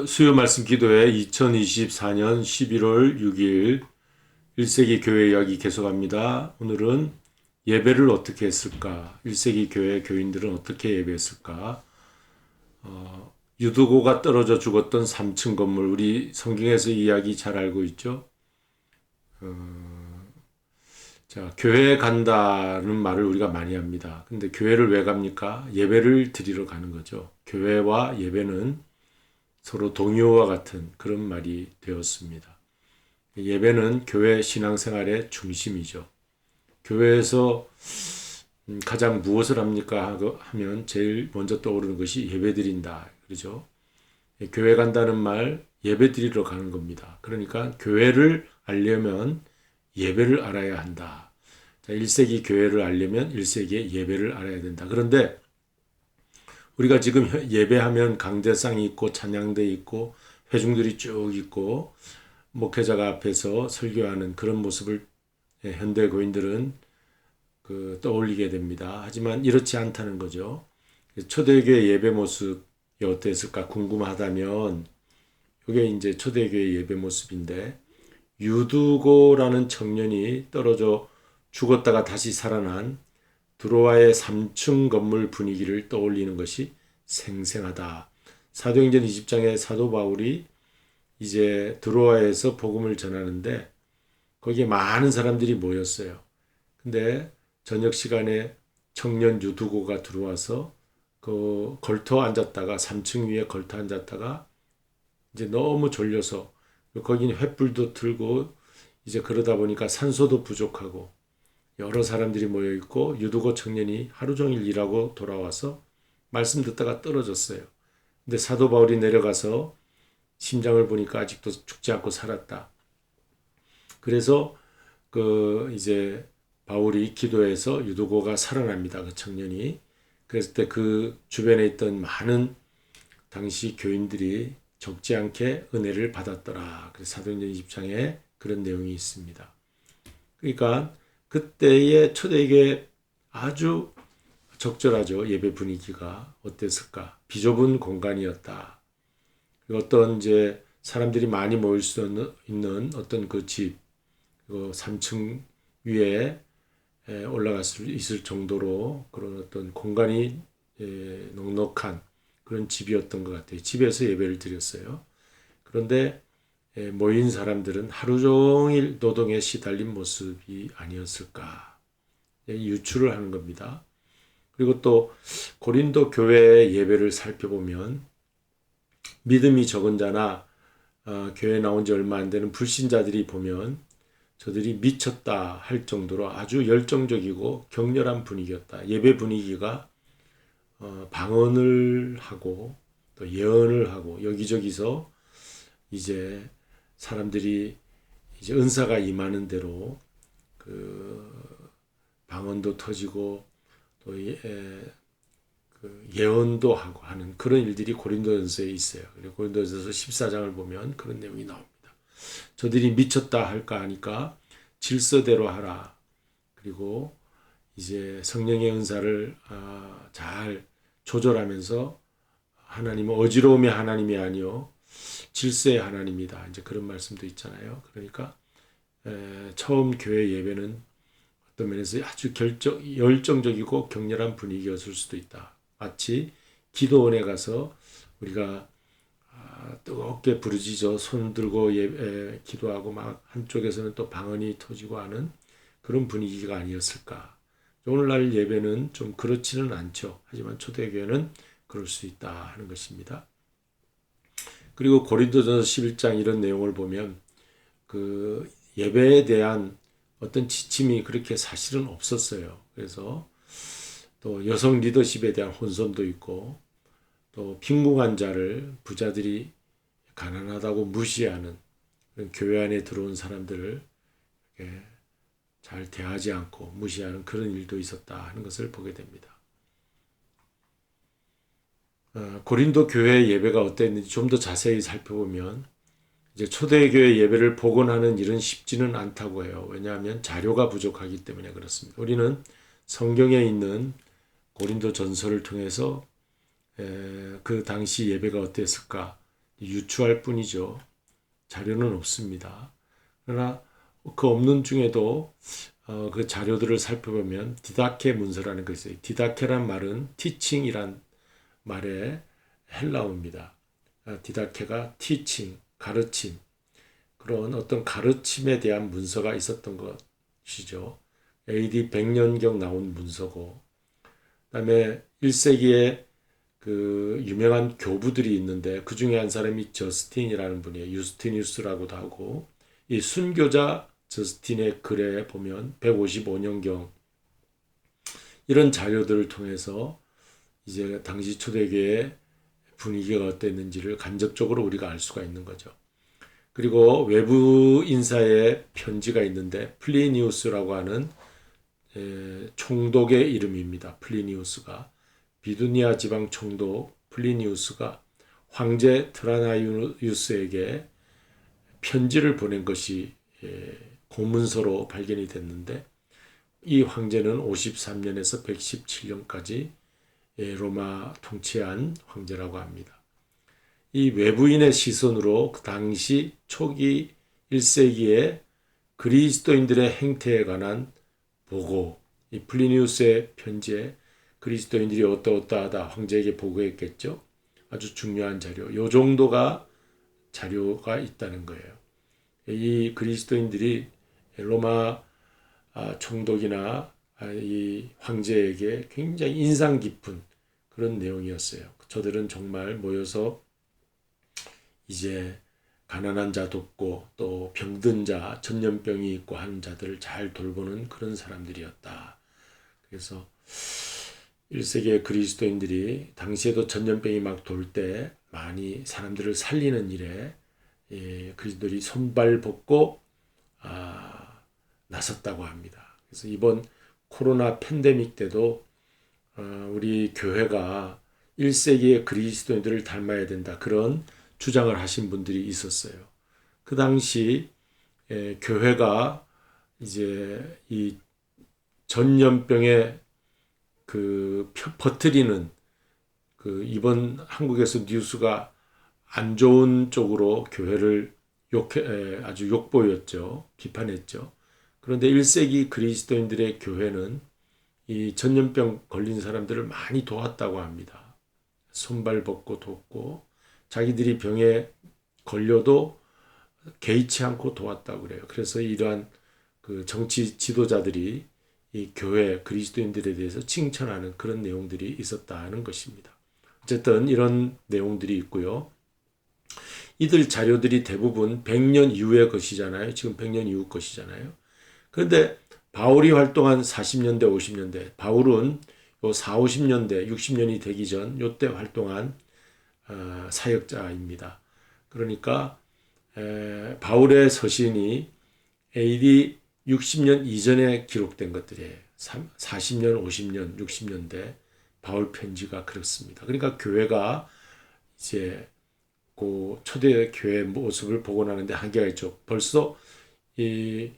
수요 말씀 기도회 2024년 11월 6일 1세기 교회 이야기 계속합니다. 오늘은 예배를 어떻게 했을까? 1세기 교회 교인들은 어떻게 예배했을까? 유두고가 떨어져 죽었던 3층 건물, 우리 성경에서 이야기 잘 알고 있죠? 자, 교회 간다는 말을 우리가 많이 합니다. 근데 교회를 왜 갑니까? 예배를 드리러 가는 거죠. 교회와 예배는 서로 동요와 같은 그런 말이 되었습니다. 예배는 교회 신앙생활의 중심이죠. 교회에서 가장 무엇을 합니까? 하면 제일 먼저 떠오르는 것이 예배 드린다. 그러죠. 교회 간다는 말 예배 드리러 가는 겁니다. 그러니까 교회를 알려면 예배를 알아야 한다. 자, 1세기 교회를 알려면 1세기의 예배를 알아야 된다. 그런데 우리가 지금 예배하면 강대상이 있고 찬양대 있고 회중들이 쭉 있고 목회자가 앞에서 설교하는 그런 모습을 현대 교인들은 떠올리게 됩니다. 하지만 이렇지 않다는 거죠. 초대교회 예배 모습이 어땠을까 궁금하다면 이게 이제 초대교회 예배 모습인데, 유두고라는 청년이 떨어져 죽었다가 다시 살아난 드로아의 3층 건물 분위기를 떠올리는 것이 생생하다. 사도행전 20장에 사도 바울이 이제 드로아에서 복음을 전하는데 거기에 많은 사람들이 모였어요. 근데 저녁 시간에 청년 유두고가 들어와서 그 걸터 앉았다가 3층 위에 걸터 앉았다가 이제 너무 졸려서, 거기는 횃불도 들고 이제 그러다 보니까 산소도 부족하고 여러 사람들이 모여 있고 유두고 청년이 하루 종일 일하고 돌아와서 말씀 듣다가 떨어졌어요. 근데 사도 바울이 내려가서 심장을 보니까 아직도 죽지 않고 살았다. 그래서 이제 바울이 기도해서 유두고가 살아납니다. 그 청년이. 그랬을 때 그 주변에 있던 많은 당시 교인들이 적지 않게 은혜를 받았더라. 그래서 사도행전 20장에 그런 내용이 있습니다. 그러니까 그때의 초대교회 아주 적절하죠. 예배 분위기가 어땠을까? 비좁은 공간이었다. 어떤 이제 사람들이 많이 모일 수 있는 어떤 그 집, 3층 위에 올라갈 수 있을 정도로 그런 어떤 공간이 넉넉한 그런 집이었던 것 같아요. 집에서 예배를 드렸어요. 그런데 모인 사람들은 하루 종일 노동에 시달린 모습이 아니었을까 유추를 하는 겁니다. 그리고 또 고린도 교회의 예배를 살펴보면 믿음이 적은 자나 교회 나온 지 얼마 안 되는 불신자들이 보면 저들이 미쳤다 할 정도로 아주 열정적이고 격렬한 분위기였다. 예배 분위기가 방언을 하고 또 예언을 하고 여기저기서 이제 사람들이 이제 은사가 임하는 대로 방언도 터지고 또 예언도 하고 하는 그런 일들이 고린도전서에 있어요. 그리고 고린도전서 14장을 보면 그런 내용이 나옵니다. 저들이 미쳤다 할까 하니까 질서대로 하라. 그리고 이제 성령의 은사를 잘 조절하면서 하나님은 어지러움의 하나님이 아니요 질서의 하나님이다. 이제 그런 말씀도 있잖아요. 그러니까 처음 교회 예배는 어떤 면에서 아주 열정적이고 격렬한 분위기였을 수도 있다. 마치 기도원에 가서 우리가 뜨겁게 부르짖어 손 들고 기도하고 막 한쪽에서는 또 방언이 터지고 하는 그런 분위기가 아니었을까. 오늘날 예배는 좀 그렇지는 않죠. 하지만 초대교회는 그럴 수 있다 하는 것입니다. 그리고 고린도전서 11장 이런 내용을 보면 그 예배에 대한 어떤 지침이 그렇게 사실은 없었어요. 그래서 또 여성 리더십에 대한 혼선도 있고 또 빈궁한 자를 부자들이 가난하다고 무시하는 그런 교회 안에 들어온 사람들을 잘 대하지 않고 무시하는 그런 일도 있었다 하는 것을 보게 됩니다. 고린도 교회 예배가 어땠는지 좀 더 자세히 살펴보면 이제 초대교회 예배를 복원하는 일은 쉽지는 않다고 해요. 왜냐하면 자료가 부족하기 때문에 그렇습니다. 우리는 성경에 있는 고린도 전서를 통해서 그 당시 예배가 어땠을까 유추할 뿐이죠. 자료는 없습니다. 그러나 그 없는 중에도 그 자료들을 살펴보면 디다케 문서라는 게 있어요. 디다케란 말은 티칭이란 말의 헬라어입니다. 디다케가 티칭, 가르침, 그런 어떤 가르침에 대한 문서가 있었던 것이죠. AD 100년경 나온 문서고, 그다음에 1세기에 그 유명한 교부들이 있는데 그 중에 한 사람이 저스틴이라는 분이에요. 유스티니우스라고도 하고, 이 순교자 저스틴의 글에 보면 155년경 이런 자료들을 통해서 이제 당시 초대교회의 분위기가 어땠는지를 간접적으로 우리가 알 수가 있는 거죠. 그리고 외부 인사의 편지가 있는데 플리니우스라고 하는 총독의 이름입니다. 플리니우스가 비두니아 지방 총독 플리니우스가 황제 트라나이우스에게 편지를 보낸 것이 고문서로 발견이 됐는데, 이 황제는 53년에서 117년까지 로마 통치한 황제라고 합니다. 이 외부인의 시선으로 그 당시 초기 1세기의 그리스도인들의 행태에 관한 보고, 이 플리니우스의 편지에 그리스도인들이 어떠어떠하다 황제에게 보고했겠죠. 아주 중요한 자료. 요 정도가 자료가 있다는 거예요. 이 그리스도인들이 로마 총독이나 이 황제에게 굉장히 인상 깊은 그런 내용이었어요. 저들은 정말 모여서 이제 가난한 자 돕고 또 병든 자, 전염병이 있고 하는 자들을 잘 돌보는 그런 사람들이었다. 그래서 1세기의 그리스도인들이 당시에도 전염병이 막 돌 때 많이 사람들을 살리는 일에 그리스도인들이 손발 벗고 나섰다고 합니다. 그래서 이번 코로나 팬데믹 때도 우리 교회가 1세기의 그리스도인들을 닮아야 된다, 그런 주장을 하신 분들이 있었어요. 그 당시 교회가 이제 이 전염병에 그 퍼뜨리는 그 이번 한국에서 뉴스가 안 좋은 쪽으로 교회를 아주 욕보였죠. 비판했죠. 그런데 1세기 그리스도인들의 교회는 이 전염병 걸린 사람들을 많이 도왔다고 합니다. 손발 벗고 돕고, 자기들이 병에 걸려도 개의치 않고 도왔다고 그래요. 그래서 이러한 그 정치 지도자들이 이 교회 그리스도인들에 대해서 칭찬하는 그런 내용들이 있었다는 것입니다. 어쨌든 이런 내용들이 있고요. 이들 자료들이 대부분 100년 이후의 것이잖아요. 지금 100년 이후 것이잖아요. 그런데 바울이 활동한 40년대, 50년대, 바울은 요 4, 50년대, 60년이 되기 전 요때 활동한 사역자입니다. 그러니까 바울의 서신이 AD 60년 이전에 기록된 것들이에요. 40년, 50년, 60년대 바울 편지가 그렇습니다. 그러니까 교회가 이제 그 초대 교회 모습을 보고 나는데 한계가 있죠. 벌써 이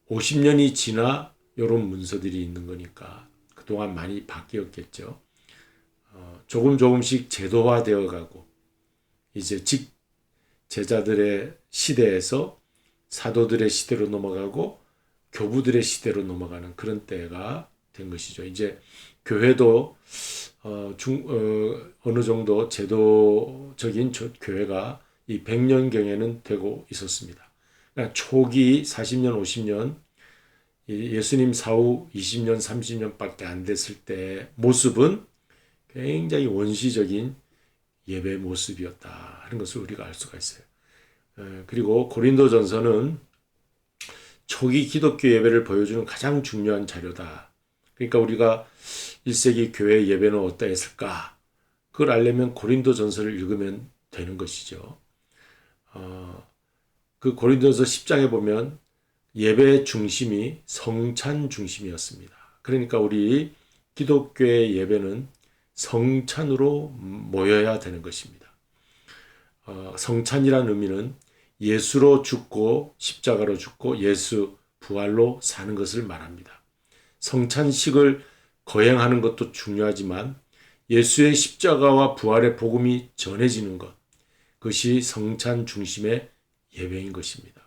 50년이 지나 이런 문서들이 있는 거니까 그동안 많이 바뀌었겠죠. 조금씩 제도화되어 가고, 이제 제자들의 시대에서 사도들의 시대로 넘어가고 교부들의 시대로 넘어가는 그런 때가 된 것이죠. 이제 교회도 어느 정도 제도적인 교회가 이 100년경에는 되고 있었습니다. 그러니까 초기 40년, 50년 예수님 사후 20년, 30년밖에 안 됐을 때 모습은 굉장히 원시적인 예배 모습이었다 하는 것을 우리가 알 수가 있어요. 그리고 고린도전서는 초기 기독교 예배를 보여주는 가장 중요한 자료다. 그러니까 우리가 1세기 교회 예배는 어떠했을까? 그걸 알려면 고린도전서를 읽으면 되는 것이죠. 그 고린도전서 10장에 보면 예배의 중심이 성찬 중심이었습니다. 그러니까 우리 기독교의 예배는 성찬으로 모여야 되는 것입니다. 성찬이라는 의미는 예수로 죽고 십자가로 죽고 예수 부활로 사는 것을 말합니다. 성찬식을 거행하는 것도 중요하지만 예수의 십자가와 부활의 복음이 전해지는 것, 그것이 성찬 중심의 예배인 것입니다.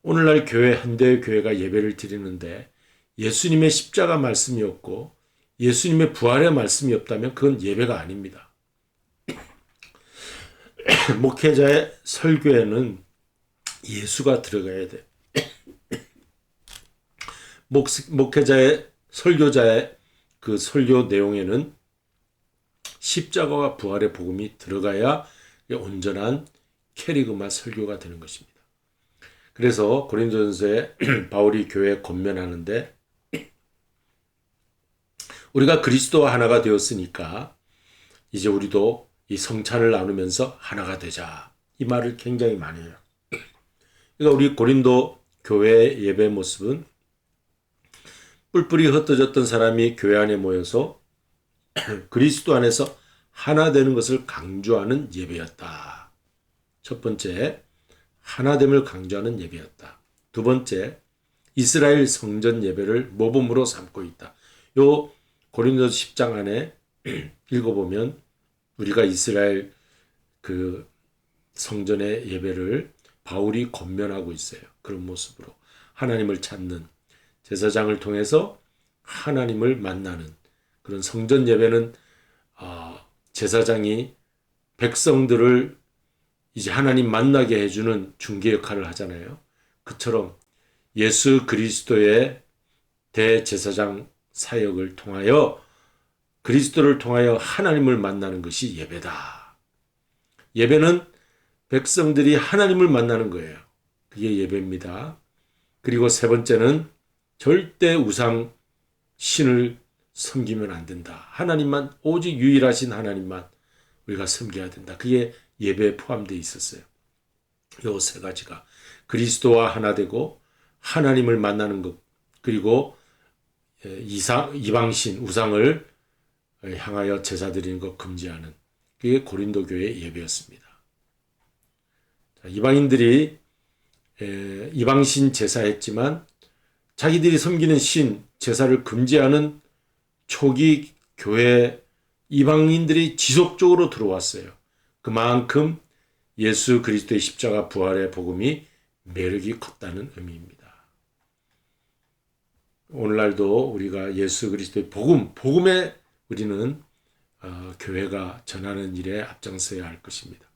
오늘날 교회, 현대의 교회가 예배를 드리는데 예수님의 십자가 말씀이 없고 예수님의 부활의 말씀이 없다면 그건 예배가 아닙니다. 목회자의 설교에는 예수가 들어가야 돼. 목회자의 설교자의 그 설교 내용에는 십자가와 부활의 복음이 들어가야 온전한 캐리그마 설교가 되는 것입니다. 그래서 고린도전서에 바울이 교회에 권면하는데 우리가 그리스도와 하나가 되었으니까 이제 우리도 이 성찬을 나누면서 하나가 되자. 이 말을 굉장히 많이 해요. 그러니까 우리 고린도 교회의 예배 모습은 뿔뿔이 흩어졌던 사람이 교회 안에 모여서 그리스도 안에서 하나 되는 것을 강조하는 예배였다. 첫 번째, 하나됨을 강조하는 예배였다. 두 번째, 이스라엘 성전 예배를 모범으로 삼고 있다. 요 고린도서 10장 안에 읽어보면 우리가 이스라엘 그 성전의 예배를 바울이 권면하고 있어요. 그런 모습으로 하나님을 찾는 제사장을 통해서 하나님을 만나는 그런 성전 예배는 제사장이 백성들을 이제 하나님 만나게 해주는 중개 역할을 하잖아요. 그처럼 예수 그리스도의 대제사장 사역을 통하여 그리스도를 통하여 하나님을 만나는 것이 예배다. 예배는 백성들이 하나님을 만나는 거예요. 그게 예배입니다. 그리고 세 번째는 절대 우상 신을 섬기면 안 된다. 하나님만, 오직 유일하신 하나님만 우리가 섬겨야 된다. 그게 예배에 포함되어 있었어요. 요 세 가지가 그리스도와 하나 되고 하나님을 만나는 것, 그리고 이방신 우상을 향하여 제사 드리는 것 금지하는, 그게 고린도 교회의 예배였습니다. 이방인들이 이방신 제사했지만 자기들이 섬기는 신 제사를 금지하는 초기 교회 이방인들이 지속적으로 들어왔어요. 그만큼 예수 그리스도의 십자가 부활의 복음이 매력이 컸다는 의미입니다. 오늘날도 우리가 예수 그리스도의 복음에 우리는 교회가 전하는 일에 앞장서야 할 것입니다.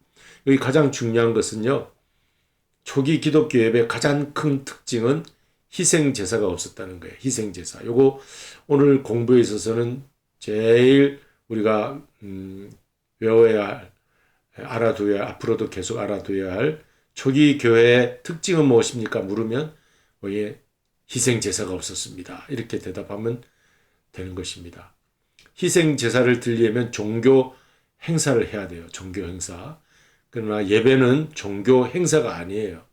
여기 가장 중요한 것은요, 초기 기독교 예배의 가장 큰 특징은 희생 제사가 없었다는 거예요. 희생 제사. 요거 오늘 공부에 있어서는 제일 우리가 외워야 할, 알아둬야, 앞으로도 계속 알아둬야 할 초기 교회의 특징은 무엇입니까? 물으면 희생 제사가 없었습니다. 이렇게 대답하면 되는 것입니다. 희생 제사를 드리려면 종교 행사를 해야 돼요. 종교 행사. 그러나 예배는 종교 행사가 아니에요.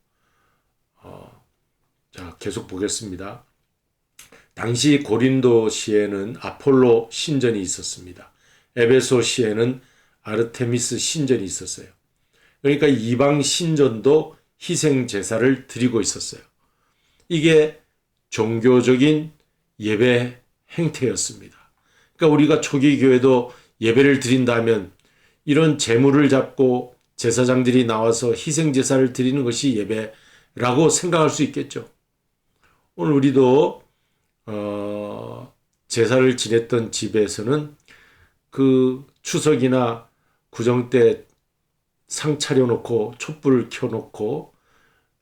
자, 계속 보겠습니다. 당시 고린도 시에는 아폴로 신전이 있었습니다. 에베소 시에는 아르테미스 신전이 있었어요. 그러니까 이방 신전도 희생 제사를 드리고 있었어요. 이게 종교적인 예배 행태였습니다. 그러니까 우리가 초기 교회도 예배를 드린다면 이런 제물을 잡고 제사장들이 나와서 희생 제사를 드리는 것이 예배라고 생각할 수 있겠죠. 오늘 우리도 제사를 지냈던 집에서는 그 추석이나 구정 때 상 차려놓고 촛불을 켜놓고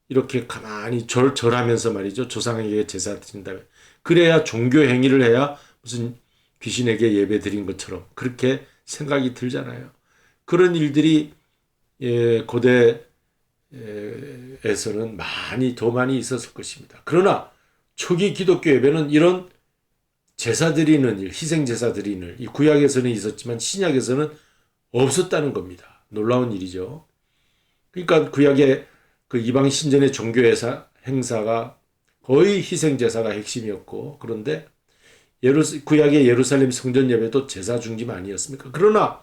이렇게 가만히 절하면서 말이죠. 조상에게 제사 드린다면 그래야 종교 행위를 해야 무슨 귀신에게 예배 드린 것처럼 그렇게 생각이 들잖아요. 그런 일들이 고대에서는 더 많이 있었을 것입니다. 그러나 초기 기독교 예배는 이런 제사 드리는 일, 희생 제사 드리는 일, 이 구약에서는 있었지만 신약에서는 없었다는 겁니다. 놀라운 일이죠. 그러니까 구약의 그 이방 신전의 종교 행사가 거의 희생 제사가 핵심이었고, 그런데 구약의 예루살렘 성전 예배도 제사 중심 아니었습니까? 그러나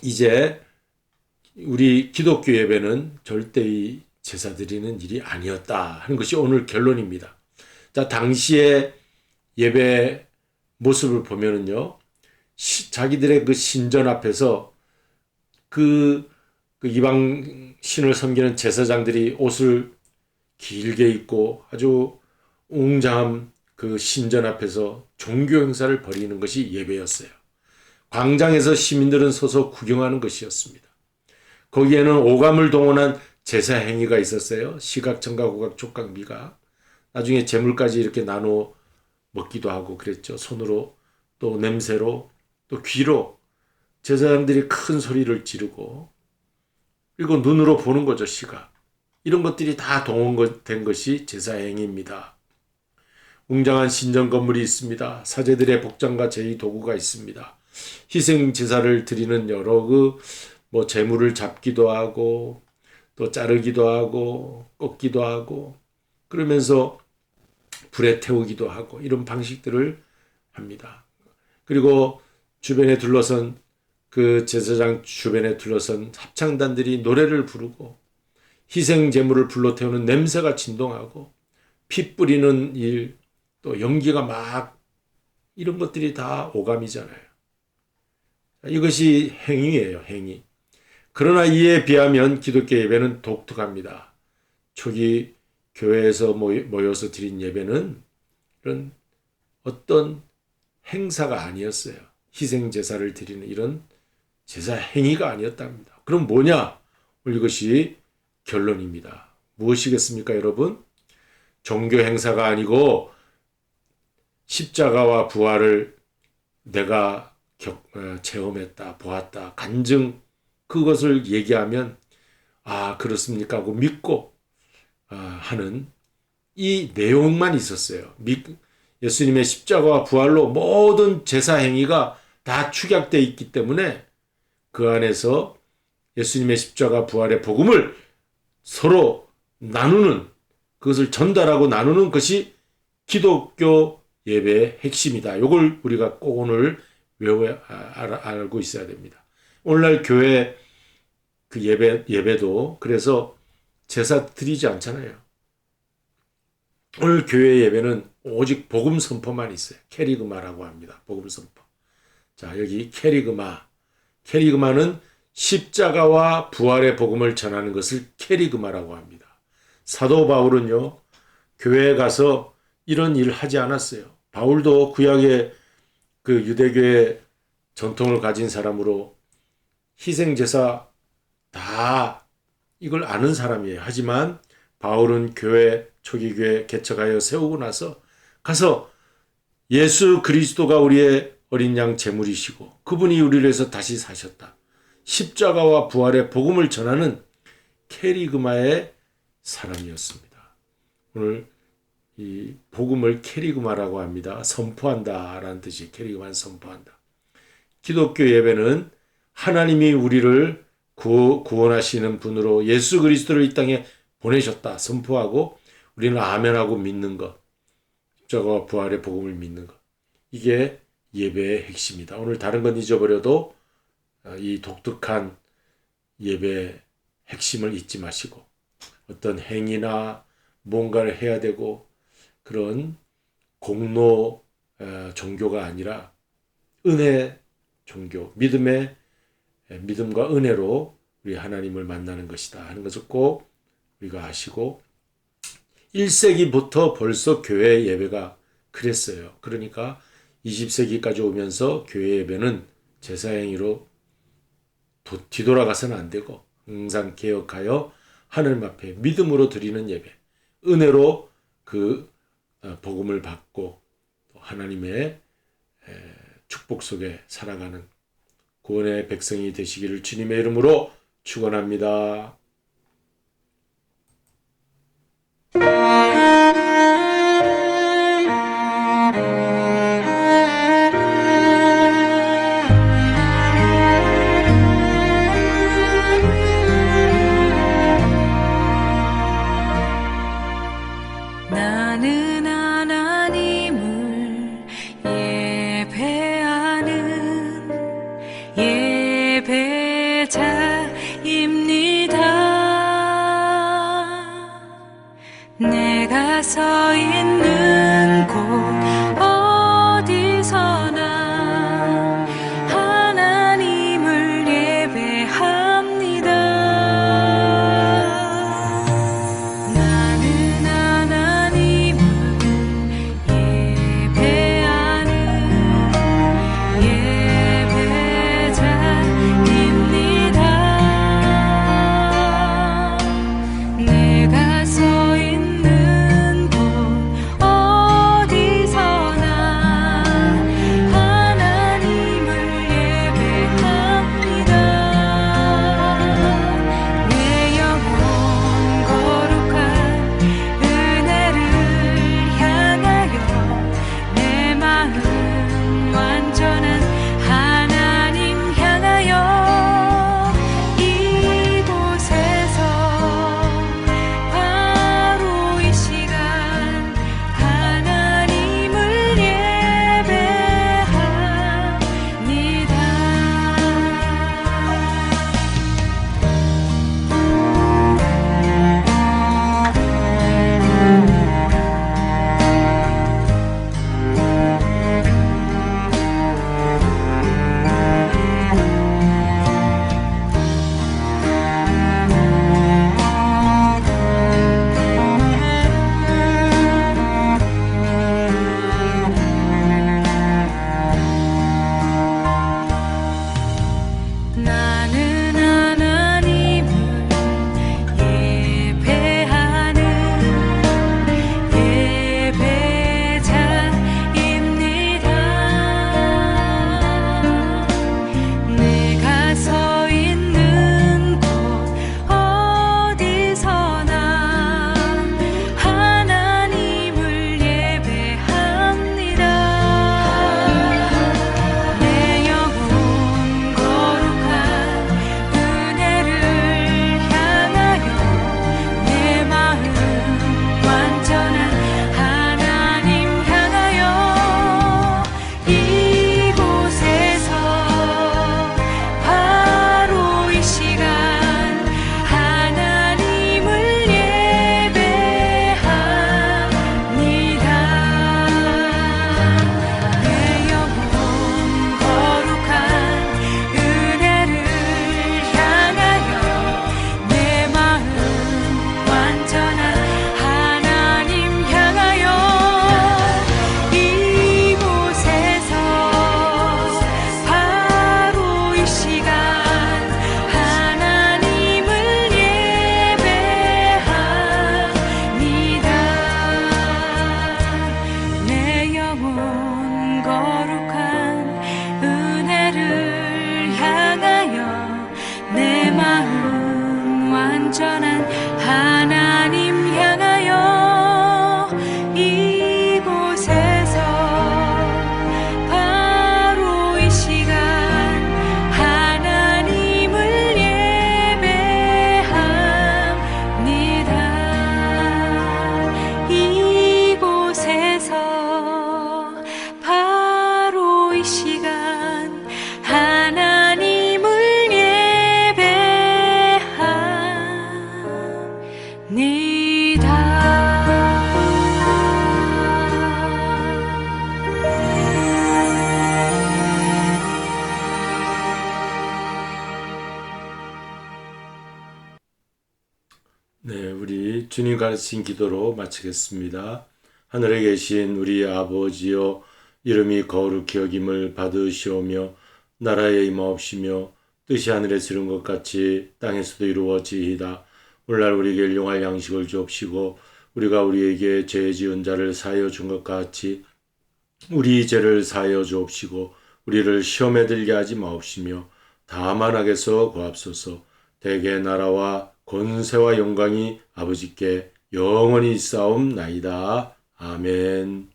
이제 우리 기독교 예배는 절대 이 제사 드리는 일이 아니었다 하는 것이 오늘 결론입니다. 자, 당시의 예배 모습을 보면은요, 자기들의 그 신전 앞에서 그 이방 신을 섬기는 제사장들이 옷을 길게 입고 아주 웅장한 그 신전 앞에서 종교 행사를 벌이는 것이 예배였어요. 광장에서 시민들은 서서 구경하는 것이었습니다. 거기에는 오감을 동원한 제사 행위가 있었어요. 시각, 청각, 후각, 촉각, 미각. 나중에 재물까지 이렇게 나눠 먹기도 하고 그랬죠. 손으로, 또 냄새로, 또 귀로 제사장들이 큰 소리를 지르고, 그리고 눈으로 보는 거죠. 시각. 이런 것들이 다 동원된 것이 제사 행위입니다. 웅장한 신전 건물이 있습니다. 사제들의 복장과 제의 도구가 있습니다. 희생 제사를 드리는 여러 재물을 잡기도 하고 또 자르기도 하고 꺾기도 하고 그러면서 불에 태우기도 하고 이런 방식들을 합니다. 그리고 주변에 둘러선 그 제사장 주변에 둘러선 합창단들이 노래를 부르고 희생 제물을 불러 태우는 냄새가 진동하고 피 뿌리는 일, 또 연기가 막 이런 것들이 다 오감이잖아요. 이것이 행위예요, 행위. 그러나 이에 비하면 기독교 예배는 독특합니다. 초기 교회에서 모여서 드린 예배는 이런 어떤 행사가 아니었어요. 희생 제사를 드리는 이런 제사 행위가 아니었답니다. 그럼 뭐냐? 오늘 이것이 결론입니다. 무엇이겠습니까, 여러분? 종교 행사가 아니고 십자가와 부활을 내가 체험했다, 보았다, 간증 그것을 얘기하면 그렇습니까 하고 믿고 하는 이 내용만 있었어요. 예수님의 십자가와 부활로 모든 제사 행위가 다 축약되어 있기 때문에 그 안에서 예수님의 십자가 부활의 복음을 서로 나누는, 그것을 전달하고 나누는 것이 기독교 예배의 핵심이다. 이걸 우리가 꼭 오늘 알고 있어야 됩니다. 오늘날 교회 그 예배도 그래서 제사 드리지 않잖아요. 오늘 교회 예배는 오직 복음 선포만 있어요. 캐리그마라고 합니다. 복음 선포. 자, 여기 캐리그마는 십자가와 부활의 복음을 전하는 것을 캐리그마라고 합니다. 사도 바울은요, 교회에 가서 이런 일을 하지 않았어요. 바울도 구약의 그 유대교의 전통을 가진 사람으로 희생제사 다 이걸 아는 사람이에요. 하지만 바울은 초기 교회 개척하여 세우고 나서 가서 예수 그리스도가 우리의 어린 양 제물이시고 그분이 우리를 위해서 다시 사셨다. 십자가와 부활의 복음을 전하는 캐리그마의 사람이었습니다. 오늘 이 복음을 캐리그마라고 합니다. 선포한다라는 뜻이 캐리그마는 선포한다. 기독교 예배는 하나님이 우리를 구원하시는 분으로 예수 그리스도를 이 땅에 보내셨다 선포하고 우리는 아멘하고 믿는 것, 십자가와 부활의 복음을 믿는 것, 이게 예배의 핵심이다. 오늘 다른 건 잊어버려도 이 독특한 예배의 핵심을 잊지 마시고 어떤 행위나 뭔가를 해야 되고 그런 공로 종교가 아니라 은혜 종교, 믿음과 은혜로 우리 하나님을 만나는 것이다 하는 것을 꼭 우리가 아시고 1세기부터 벌써 교회 예배가 그랬어요. 그러니까 20세기까지 오면서 교회 예배는 제사행위로 뒤돌아가서는 안 되고 항상 개혁하여 하나님 앞에 믿음으로 드리는 예배, 은혜로 그 복음을 받고 하나님의 축복 속에 살아가는 구원의 백성이 되시기를 주님의 이름으로 축원합니다. 나는 하나님을 예배하는 예배자입니다. 온전한 하나님 향하여 이곳에서 바로 이 시간 하나님을 예배합니다. 이곳에서 바로 이 시간 하나님을 네, 우리 주님 가르친 기도로 마치겠습니다. 하늘에 계신 우리 아버지여, 이름이 거룩히 여김을 받으시오며 나라의 임하옵시며 뜻이 하늘에서 이룬 것 같이 땅에서도 이루어지이다. 오늘날 우리에게 일용할 양식을 주옵시고 우리가 우리에게 죄 지은 자를 사하여 준 것 같이 우리 죄를 사하여 주옵시고 우리를 시험에 들게 하지 마옵시며 다만 악에서 구하옵소서. 대개 나라와 권세와 영광이 아버지께 영원히 있사옵나이다. 아멘.